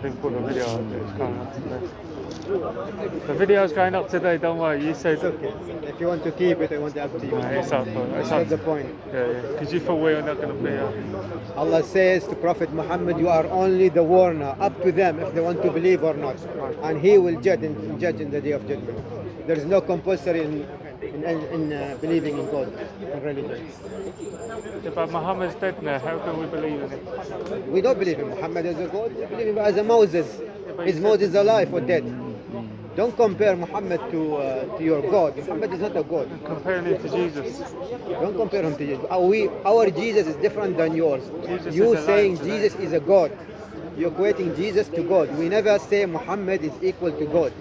didn't put the video up. It's going up today. The video's going up today, don't worry. You said... It's okay. If you want to keep it, I want it up to you. It's up. It's That's up. the point. Yeah. Because you thought we were not going to be here. Allah says to Prophet Muhammad, you are only the warner. Up to them if they want to believe or not. And he will judge in the day of judgment. There is no compulsory in believing in God, in religion. Yeah, but Muhammad's dead now. How can we believe in it? We don't believe in Muhammad as a God. We believe him as a Moses. Is Moses alive or dead? Don't compare Muhammad to your God. Muhammad is not a God. Comparing him to Jesus. Don't compare him to Jesus. Our Jesus is different than yours. Jesus You is saying alive Jesus is a God. You're equating Jesus to God. We never say Muhammad is equal to God.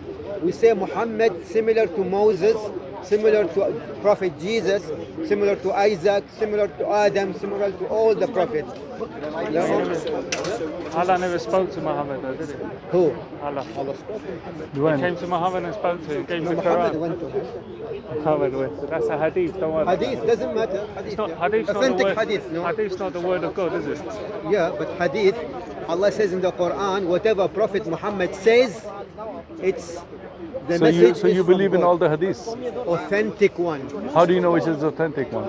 We say Muhammad similar to Moses, similar to Prophet Jesus, similar to Isaac, similar to Adam, similar to all the prophets. Allah never spoke to Muhammad though, did he? Who? Allah. Allah spoke to Muhammad. He When? came to Muhammad and spoke to him. Gave him No, the Muhammad Quran. went to him. Muhammad went. That's a hadith. Don't worry. about Hadith that. doesn't matter. It's not, Hadith, hadith's not the authentic word. hadith, no? Hadith's not the word of God, is it? Yeah, but hadith, Allah says in the Quran, whatever Prophet Muhammad says, it's the message So is you from believe in God. all the hadiths? Authentic one. How do you know which is the authentic one?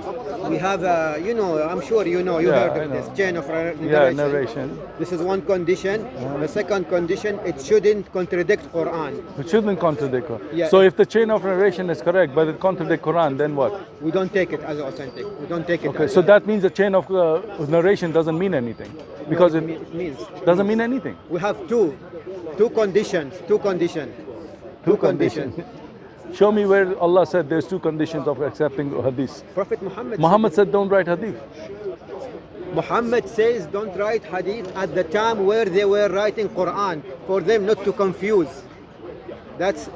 We have I'm sure you know, you Yeah, heard I of know. this chain of narration. Yeah, narration. This is one condition. The second condition, it shouldn't contradict Quran. It shouldn't contradict Quran. Yeah. So if the chain of narration is correct, but it contradicts Quran, then what? We don't take it as authentic. We don't take it Okay, as so that means the chain of narration doesn't mean anything, because it means. doesn't mean anything. We have two conditions. Two conditions. Show me where Allah said there's two conditions of accepting hadith. Prophet Muhammad. Muhammad said don't write hadith. Muhammad says don't write hadith at the time where they were writing Quran, for them not to confuse. That's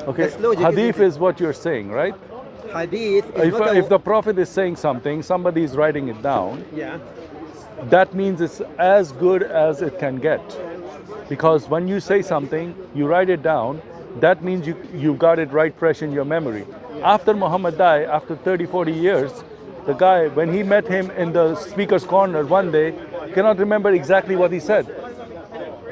Okay, That's logic, hadith isn't it? is what you're saying, right? hadith is not If the Prophet is saying something, somebody is writing it down, yeah. that means it's as good as it can get. Because when you say something, you write it down, that means you got it right fresh in your memory. After Muhammad died, after 30, 40 years, the guy, when he met him in the speaker's corner one day, cannot remember exactly what he said.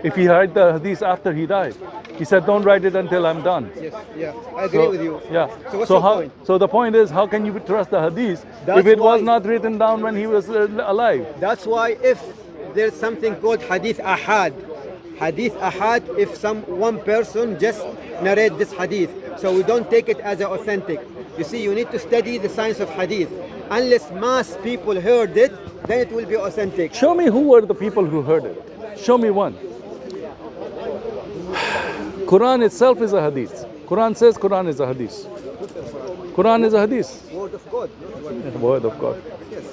If he heard the hadith after he died, he said, don't write it until I'm done. Yes, yeah, I agree with you. Yeah. So what's your point? So the point is, how can you trust the hadith That's if it was why- not written down when he was alive? That's why if there's something called hadith ahad, if one person just narrate this hadith, so we don't take it as authentic. You see, you need to study the science of hadith. Unless mass people heard it, then it will be authentic. Show me who were the people who heard it. Show me one. Quran itself is a hadith. Quran says Quran is a hadith. Quran is a hadith. Word of God. The word of God. Yes.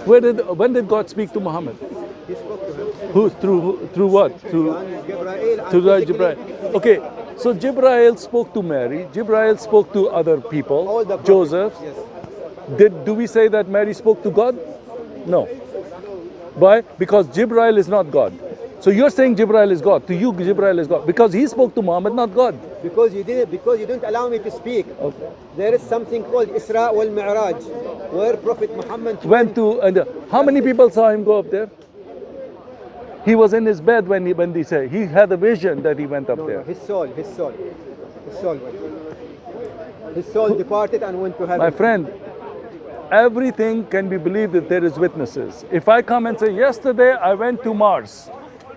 When did God speak to Muhammad? He spoke to him. Who through what? Through Gabriel. to the Jibreel. Okay, so Jibreel spoke to Mary. Jibreel spoke to other people. All the prophets. Joseph. Yes. Do we say that Mary spoke to God? No. Why? Because Jibreel is not God. So you're saying Jibreel is God. To you, Jibreel is God. Because he spoke to Muhammad, not God. Because you didn't allow me to speak. Okay. There is something called Isra wal Mi'raj, where Prophet Muhammad Went to, and how many people saw him go up there? He was in his bed when they say he had a vision that he went up No, there. his soul went. His soul departed and went to heaven. My friend, everything can be believed if there is witnesses. If I come and say, yesterday I went to Mars.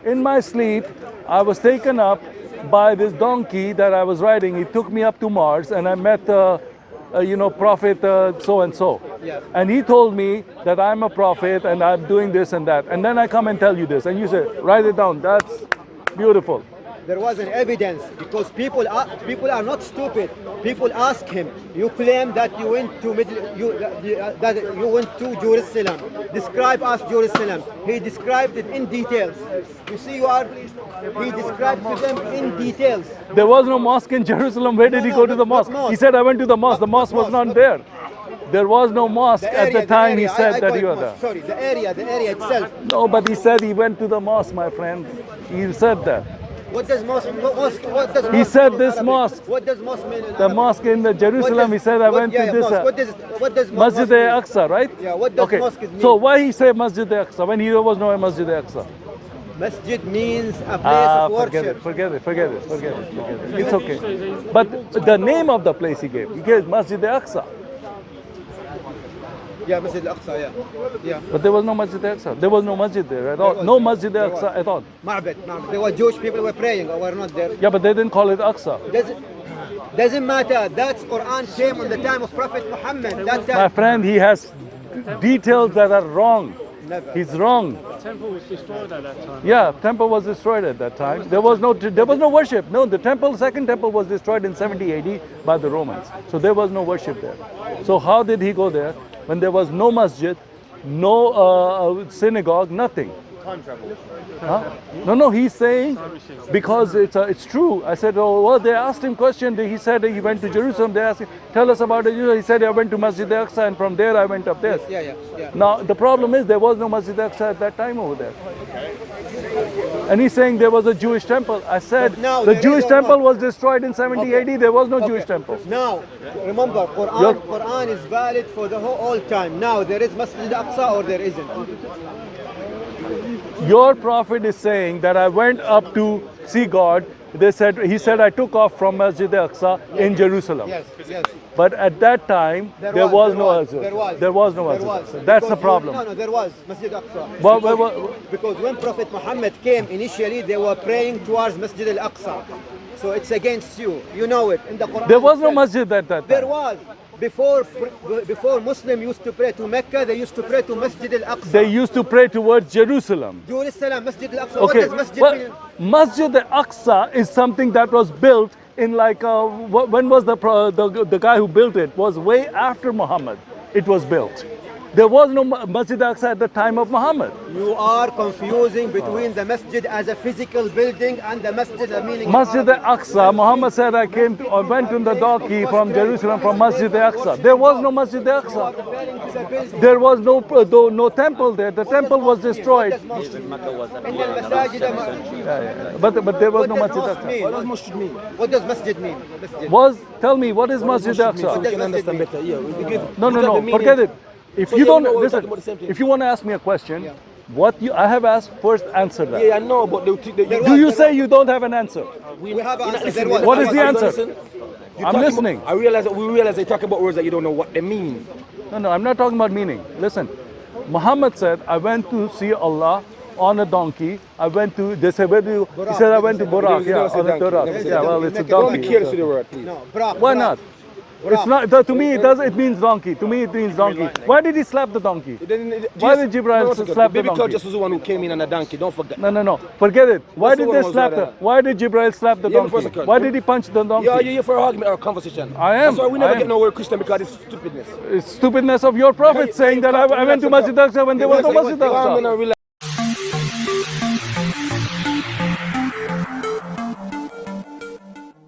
In my sleep, I was taken up by this donkey that I was riding. He took me up to Mars and I met prophet so and so. Yeah. And he told me that I'm a prophet and I'm doing this and that. And then I come and tell you this. And you say, write it down. That's beautiful. There was an evidence, because people are not stupid. People ask him, you claim that you went to Jerusalem. Describe us Jerusalem. He described it in details. You see, he described to them in details. There was no mosque in Jerusalem. Where did he go to the mosque? mosque? He said, I went to the mosque. The mosque was not there. There was no mosque at the time he said that you were there. Sorry, the area itself. No, but he said he went to the mosque, my friend. He said that. What does mosque? What does He mosque said mean in this Arabic? mosque. What does mosque mean in The Arabic? mosque in the Jerusalem, he said, I went to this mosque. What does Masjid mosque mean? al-Aqsa, right? Yeah, what does Okay, mosque mean? so why he say Masjid al-Aqsa when there was no Masjid al-Aqsa? Masjid means a place of worship. Forget it. It's okay. But the name of the place he gave Masjid al-Aqsa. Yeah, Masjid al-Aqsa, yeah. But there was no Masjid al-Aqsa. There was no masjid there at all. No Masjid al-Aqsa at all. Ma'bad. There were Jewish people who were praying or were not there. Yeah, but they didn't call it Aqsa. Doesn't matter. That's Quran came on the time of Prophet Muhammad. That time. My friend, he has details that are wrong. Never. He's wrong. The temple was destroyed at that time. Yeah, temple was destroyed at that time. There was no worship. No, the second temple was destroyed in 70 AD by the Romans. So there was no worship there. So how did he go there when there was no masjid, no synagogue, nothing? Time travel. Huh? No, he's saying because it's true. I said, oh, well, they asked him question. He said he went to Jerusalem. They asked him, tell us about it. He said, I went to Masjid al-Aqsa and from there I went up there. Yeah. Now, the problem is there was no Masjid al-Aqsa at that time over there. And he's saying there was a Jewish temple. I said, the Jewish temple was destroyed in 70 AD. There was no Jewish temple. Now, remember, Quran is valid for the whole time. Now, there is Masjid al-Aqsa or there isn't. Your prophet is saying that I went up to see God. He said I took off from Masjid al-Aqsa in Jerusalem. Yes. But at that time, there was no Masjid. There was no Masjid. That's the problem. No, there was Masjid al-Aqsa. Because when Prophet Muhammad came initially, they were praying towards Masjid al-Aqsa. So it's against you. You know it. In the Quran there was no masjid at that time. There was. Before Muslim used to pray to Mecca, they used to pray to Masjid al-Aqsa. They used to pray towards Jerusalem. Jerusalem, Masjid al-Aqsa. Okay. What does Masjid mean? Masjid al-Aqsa is something that was built in when was the guy who built it? Was way after Muhammad. It was built. There was no Masjid al-Aqsa at the time of Muhammad. You are confusing between the masjid as a physical building and the masjid meaning. Masjid al-Aqsa, Muhammad said I went on the donkey from Jerusalem from Masjid al-Aqsa. There was no Masjid al-Aqsa. There was no temple there. The temple was destroyed. But there was no Masjid al-Aqsa. What does masjid mean? What does masjid mean? Tell me, what is Masjid al-Aqsa? We can understand better. No, forget it. If you don't listen, if you want to ask me a question, I have asked, first answer that. Yeah, I know, but do you say you don't have an answer? We have an answer. What is the answer? I'm listening. We realize they talk about words that you don't know what they mean. No, I'm not talking about meaning. Listen, Muhammad said, I went to see Allah on a donkey. They said, where do you? He said, I went to Buraq. Yeah, on a Buraq. Yeah, well, it's a donkey. Don't be careless with the word, please. No, Buraq. Why not? It's not. To me, it means donkey. To me, it means donkey. Why did he slap the donkey? Why did Jibril slap the donkey? Jesus was the one who came in on a donkey. Don't forget. No. Forget it. Why did they slap the? Why did Jibril slap the donkey? Why did he punch the donkey? Yeah, you're here for an argument or a conversation. I am. That's why we never get nowhere Christian because it's stupidness. It's stupidness of your prophet saying that I went to Masjid al-Aqsa when there was no Masjid al-Aqsa.